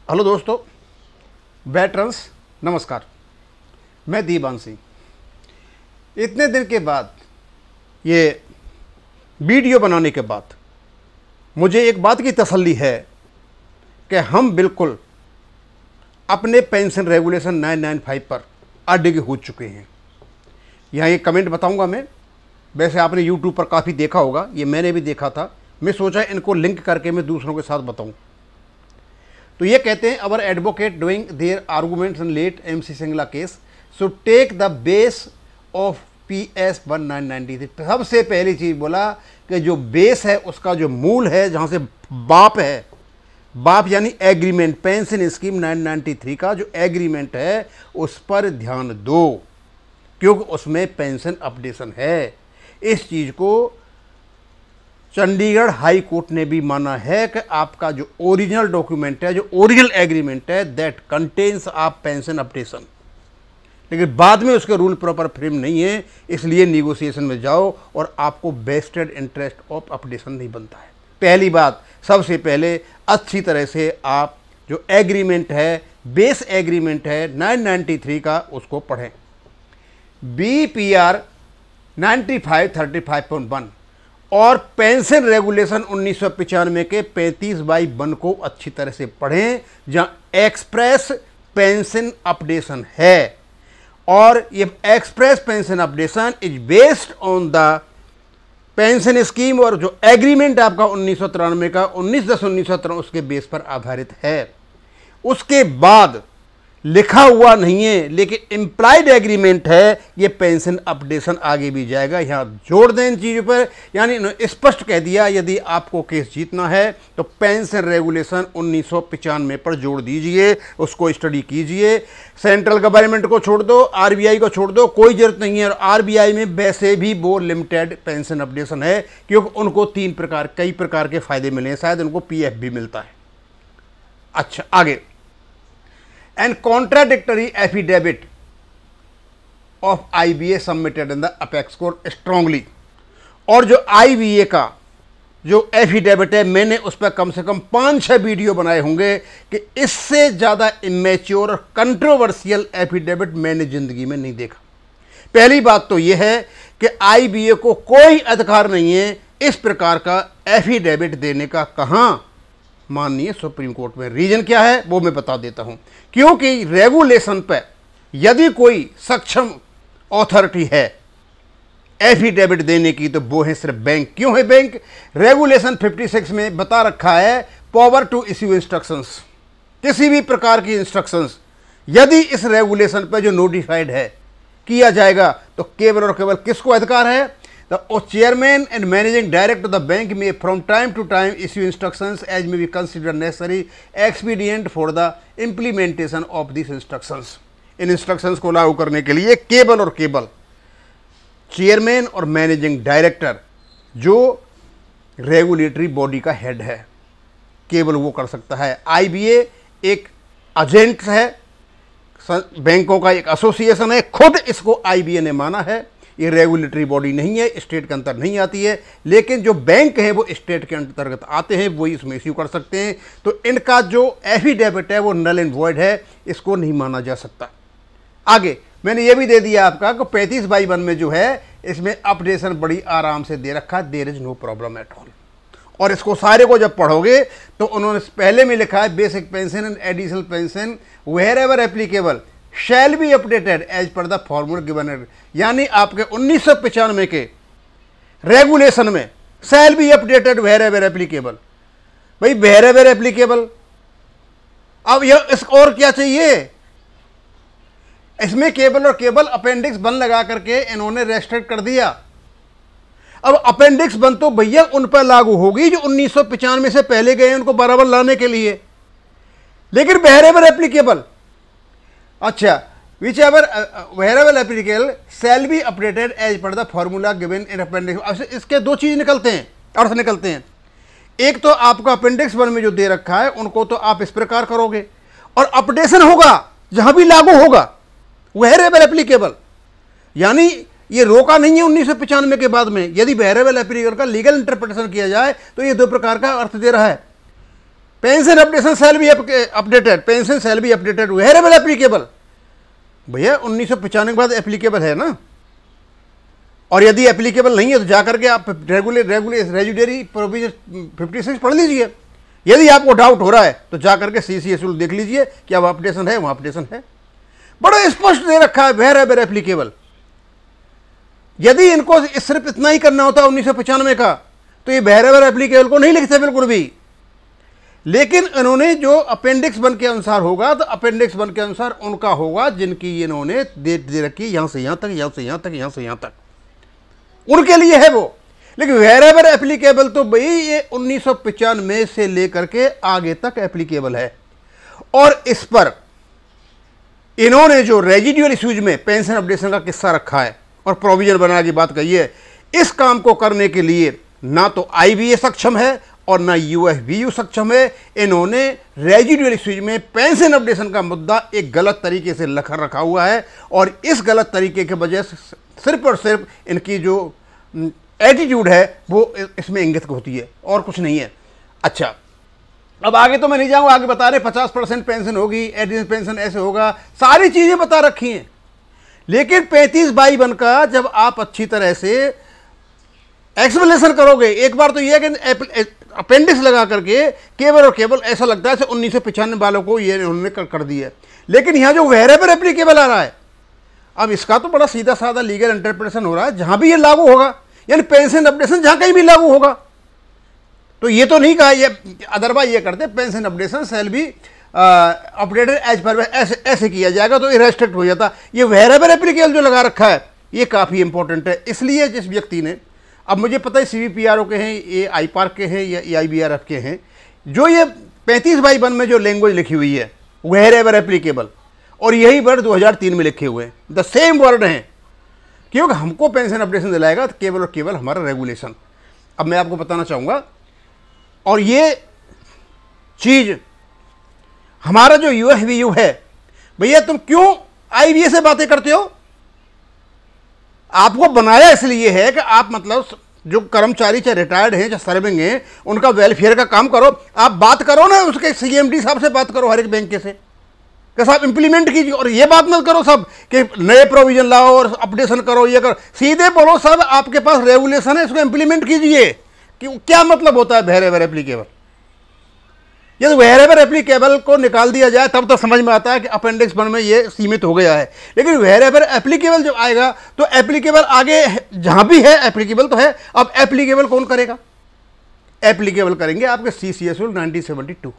Hello दोस्तों, veterans नमस्कार। मैं दीवान सिंह। इतने दिन के बाद ये वीडियो बनाने के बाद मुझे एक बात की तसल्ली है कि हम बिल्कुल अपने पेंशन रेगुलेशन 995 पर अडिग हो चुके हैं। यहाँ ये कमेंट बताऊंगा मैं। वैसे आपने यूट्यूब पर काफ़ी देखा होगा, ये मैंने भी देखा था। मैं सोचा इनको लिंक करके मैं दूसरों के साथ बताऊं। तो ये कहते हैं, our advocate doing their arguments in late MC Singla case so take the base of PS 1993। सबसे पहली चीज़ बोला कि जो बेस है उसका जो मूल है, जहाँ से बाप है, बाप यानी एग्रीमेंट, पेंशन स्कीम 993 का जो एग्रीमेंट है उस पर ध्यान दो, क्योंकि उसमें पेंशन अपडेशन है। इस चीज़ को चंडीगढ़ हाई कोर्ट ने भी माना है कि आपका जो ओरिजिनल डॉक्यूमेंट है, जो ओरिजिनल एग्रीमेंट है, दैट कंटेन्स आप पेंशन अपडेशन। लेकिन बाद में उसके रूल प्रॉपर फ्रेम नहीं है, इसलिए निगोशिएशन में जाओ और आपको बेस्टेड इंटरेस्ट ऑफ अपडेशन नहीं बनता है। पहली बात, सबसे पहले अच्छी तरह से आप जो एग्रीमेंट है, बेस एग्रीमेंट है 993 का, उसको पढ़ें। BPR 9535.1 और पेंशन रेगुलेशन 1995 के 35/1 को अच्छी तरह से पढ़ें, जहां एक्सप्रेस पेंशन अपडेशन है। और ये express pension updation is based on the pension scheme, और जो एग्रीमेंट आपका 1993 का 19/10/1993 उसके बेस पर आधारित है। उसके बाद लिखा हुआ नहीं है लेकिन इम्प्लाइड एग्रीमेंट है, ये पेंशन अपडेशन आगे भी जाएगा। यहाँ जोड़ दें इन चीज़ों पर, यानी स्पष्ट कह दिया यदि आपको केस जीतना है तो पेंशन रेगुलेशन 1995 पर जोड़ दीजिए, उसको स्टडी कीजिए। सेंट्रल गवर्नमेंट को छोड़ दो, RBI को छोड़ दो, कोई ज़रूरत नहीं है। और RBI में वैसे भी वो लिमिटेड पेंशन अपडेशन है, क्योंकि उनको कई प्रकार के फ़ायदे मिले हैं, शायद उनको PF भी मिलता है। अच्छा, आगे, and contradictory affidavit of IBA submitted in the apex court strongly। और जो IBA का जो एफिडेविट है, मैंने उस पर कम से कम 5-6 वीडियो बनाए होंगे कि इससे ज़्यादा इमेच्योर और कंट्रोवर्शियल एफिडेविट मैंने ज़िंदगी में नहीं देखा। पहली बात तो यह है कि IBA को कोई अधिकार नहीं है इस प्रकार का एफिडेविट देने का। कहाँ? माननीय सुप्रीम कोर्ट में। रीजन क्या है वो मैं बता देता हूं। क्योंकि रेगुलेशन पर यदि कोई सक्षम अथॉरिटी है एफिडेविट देने की तो वो है सिर्फ बैंक। क्यों है बैंक? रेगुलेशन 56 में बता रखा है, पावर टू इश्यू इंस्ट्रक्शंस, किसी भी प्रकार की इंस्ट्रक्शंस यदि इस रेगुलेशन पर जो नोटिफाइड है किया जाएगा तो केवल और केवल किसको अधिकार है? The chairman and managing director of the bank may from time to time issue instructions as may be considered necessary expedient for the implementation of these instructions। In instructions को लागू करने के लिए केवल और केवल चेयरमैन और मैनेजिंग डायरेक्टर, जो रेगुलेटरी बॉडी का हेड है, केवल वो कर सकता है। IBA एक एजेंट है, बैंकों का एक एसोसिएशन है, खुद इसको IBA ने माना है। ये रेगुलेटरी बॉडी नहीं है, स्टेट के अंतर नहीं आती है, लेकिन जो बैंक हैं वो स्टेट के अंतर्गत आते हैं, वो इसमें इश्यू कर सकते हैं। तो इनका जो एफिडेविट है वो नल एंड वॉइड है, इसको नहीं माना जा सकता। आगे मैंने ये भी दे दिया आपका कि 35/1 में जो है इसमें अपडेशन बड़ी आराम से दे रखा है, there is no problem at all. और इसको सारे को जब पढ़ोगे तो उन्होंने पहले में लिखा है, basic pension and additional pension wherever applicable shall be updated as per the formula given. यानी आपके 1995 के रेगुलेशन में shall be updated wherever applicable. भाई वेयर एवर एप्लीकेबल, अब यह इस और क्या चाहिए? इसमें केवल और केवल अपेंडिक्स 1 लगा करके इन्होंने रेस्ट्रिक्ट कर दिया। अब अपेंडिक्स 1 तो भैया उन पर लागू होगी जो 1995 से पहले गए उनको बराबर लाने के लिए, लेकिन वेयर एवर एप्लीकेबल, अच्छा, whichever variable applicable shall be updated as per the formula given in appendix. इसके 2 चीज निकलते हैं, अर्थ निकलते हैं। एक तो आपका अपेंडिक्स 1 में जो दे रखा है उनको तो आप इस प्रकार करोगे, और अपडेशन होगा जहां भी लागू होगा वेरेबल एप्लीकेबल। यानी ये रोका नहीं है 1995 के बाद में। यदि वेरेबल एप्लीकेबल का लीगल इंटरप्रिटेशन किया जाए तो ये 2 प्रकार का अर्थ दे रहा है। Pension updation shall be updated, pension shall be updated wherever applicable. भैया 1995 के बाद एप्लीकेबल है ना, और यदि एप्लीकेबल नहीं है तो जाकर के आप रेजुडरी प्रोविजन 56 पढ़ लीजिए। यदि आपको डाउट हो रहा है तो जाकर के CCS रूल देख लीजिए कि अब अपडेशन है, वहां अपडेशन है, बड़ा स्पष्ट दे रखा है वेयरेवर एप्लीकेबल। यदि इनको सिर्फ इतना ही करना होता 1995 का तो ये वेयरेवर एप्लीकेबल को नहीं लिखते बिल्कुल भी। लेकिन इन्होंने जो अपेंडिक्स 1 के अनुसार होगा तो अपेंडिक्स 1 के अनुसार उनका होगा जिनकी इन्होंने डेट दे रखी, यहां से यहां तक, यहां से यहां तक, यहां से यहां तक, उनके लिए है वो। लेकिन वेयरेवर एप्लीकेबल तो भाई ये 1995 से लेकर के आगे तक एप्लीकेबल है। और इस पर इन्होंने जो रेजिडुअल इश्यूज में पेंशन अपडेशन का किस्सा रखा है और प्रोविजन बनाने की बात कही है, इस काम को करने के लिए ना तो IBA सक्षम है और ना UFBU सक्षम है। इन्होंने रेजिडुअल इश्यूज में पेंशन अपडेशन का मुद्दा एक गलत तरीके से लखर रखा हुआ है, और इस गलत तरीके की वजह से सिर्फ और सिर्फ इनकी जो एटीट्यूड है वो इसमें इंगित होती है और कुछ नहीं है। अच्छा, अब आगे तो मैं नहीं जाऊंगा, आगे बता रहे 50% पेंशन होगी, एडिशनल पेंशन ऐसे होगा, सारी चीजें बता रखी हैं। लेकिन 35/1 का जब आप अच्छी तरह से एक्सप्लेनेशन करोगे, एक बार तो यह कि अपेंडिक्स लगा करके केवल और केवल ऐसा लगता है 1995 वालों को ये उन्होंने कर दिया है। लेकिन यहां जो वेयरेवर एप्लीकेबल आ रहा है, अब इसका तो बड़ा सीधा साधा लीगल इंटरप्रिटेशन हो रहा है, जहां भी ये लागू होगा, यानी पेंशन अपडेशन जहां कहीं भी लागू होगा। तो ये तो नहीं कहा, ये अदरवाइज ये करते pension updation shall be updated as per, ऐसे किया जाएगा तो ये रेस्ट्रिक्ट हो जाता। ये वेयरेवर एप्लीकेबल जो लगा रखा है ये काफ़ी इंपॉर्टेंट है। इसलिए जिस व्यक्ति ने, अब मुझे पता है CVPRO के हैं, ये IPARC के हैं या EIBRF के हैं, जो ये 35/1 में जो लैंग्वेज लिखी हुई है वेयरेवर एप्लीकेबल, और यही वर्ड 2003 में लिखे हुए हैं, द सेम वर्ड हैं, क्योंकि हमको पेंशन अपडेशन दिलाएगा तो केवल और केवल हमारा रेगुलेशन। अब मैं आपको बताना चाहूँगा, और ये चीज़ हमारा जो UFBU है, भैया तुम क्यों IBA से बातें करते हो? आपको बनाया इसलिए है कि आप मतलब जो कर्मचारी चाहे रिटायर्ड हैं चाहे सर्विंग हैं, उनका वेलफेयर का काम करो। आप बात करो ना उसके CMD साहब से बात करो, हर एक बैंक के से कि साहब इंप्लीमेंट कीजिए, और ये बात मत करो सब कि नए प्रोविजन लाओ और अपडेशन करो, ये करो। सीधे बोलो साहब आपके पास रेगुलेशन है, इसको इंप्लीमेंट कीजिए। कि क्या मतलब होता है वेयरेवर एप्लीकेबल? यदि वेयरेवर एप्लीकेबल को निकाल दिया जाए तब तो समझ में आता है कि अपेंडिक्स 1 में ये सीमित हो गया है। लेकिन वेयरेवर एप्लीकेबल जब आएगा तो एप्लीकेबल आगे जहां भी है एप्लीकेबल तो है। अब एप्लीकेबल कौन करेगा? एप्लीकेबल करेंगे आपके CCS रूल 1972,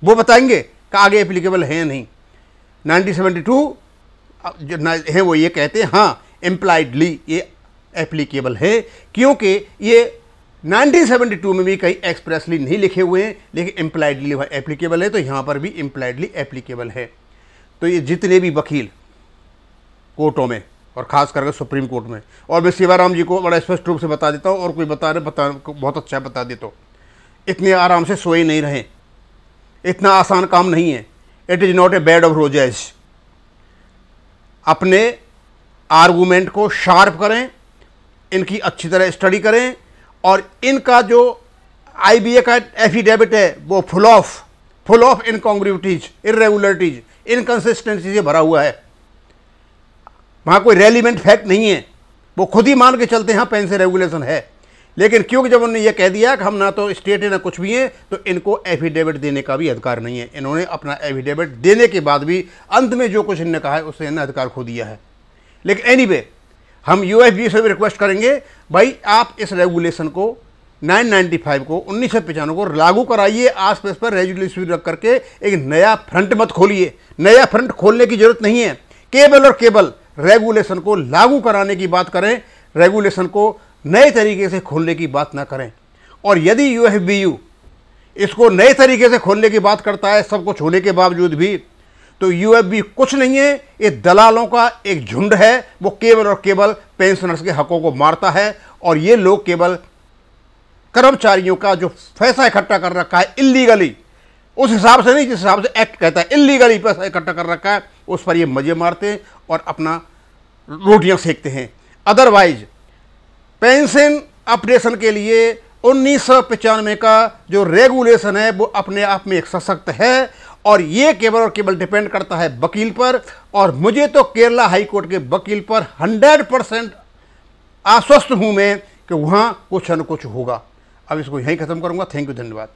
वो बताएंगे कि आगे एप्लीकेबल है या नहीं। 1972 जो है वो ये कहते हैं हाँ इम्प्लाइडली ये एप्लीकेबल है, क्योंकि ये 1972 में भी कहीं एक्सप्रेसली नहीं लिखे हुए हैं, लेकिन इम्प्लाइडली एप्लीकेबल है, तो यहाँ पर भी इम्प्लाइडली एप्लीकेबल है। तो ये जितने भी वकील कोर्टों में और ख़ास करके सुप्रीम कोर्ट में, और मैं शिवाराम जी को बड़ा स्पष्ट रूप से बता देता हूँ, और कोई बता बहुत अच्छा बता देता हूँ, इतने आराम से सोए नहीं रहें, इतना आसान काम नहीं है। It is not a bed of roses. अपने आर्गूमेंट को शार्प करें, इनकी अच्छी तरह स्टडी करें, और इनका जो IBA का एफिडेविट है वो फुल ऑफ इनकॉन्ग्रुइटीज, इरेगुलरिटीज, इनकंसिस्टेंसी से भरा हुआ है। वहाँ कोई रेलिवेंट फैक्ट नहीं है, वो खुद ही मान के चलते हैं हाँ पेंशन रेगुलेशन है। लेकिन क्योंकि जब उन्होंने ये कह दिया कि हम ना तो स्टेट है ना कुछ भी है, तो इनको एफिडेविट देने का भी अधिकार नहीं है। इन्होंने अपना एफिडेविट देने के बाद भी अंत में जो कुछ इन्होंने कहा है उससे इन्होंने अधिकार खो दिया है। लेकिन एनीवे हम UFBU से भी रिक्वेस्ट करेंगे, भाई आप इस रेगुलेशन को 995 को 1995 को लागू कराइए। आस पास पर रेजुलेशन रख करके एक नया फ्रंट मत खोलिए। नया फ्रंट खोलने की जरूरत नहीं है, केवल और केवल रेगुलेशन को लागू कराने की बात करें, रेगुलेशन को नए तरीके से खोलने की बात ना करें। और यदि UFBU इसको नए तरीके से खोलने की बात करता है सब कुछ होने के बावजूद भी, तो UFBU कुछ नहीं है, ये दलालों का एक झुंड है। वो केवल और केवल पेंशनर्स के हकों को मारता है, और ये लोग केवल कर्मचारियों का जो पैसा इकट्ठा कर रखा है इल्लीगली, उस हिसाब से नहीं जिस हिसाब से एक्ट कहता है, इल्लीगली पैसा इकट्ठा कर रखा है, उस पर ये मजे मारते हैं और अपना रोटियां सेकते हैं। अदरवाइज पेंशन अपडेशन के लिए 1995 का जो रेगुलेशन है वो अपने आप में एक सशक्त है, और ये केवल और केवल डिपेंड करता है वकील पर। और मुझे तो केरला हाई कोर्ट के वकील पर 100% आश्वस्त हूं मैं कि वहां कुछ न कुछ होगा। अब इसको यहीं खत्म करूंगा। थैंक यू, धन्यवाद।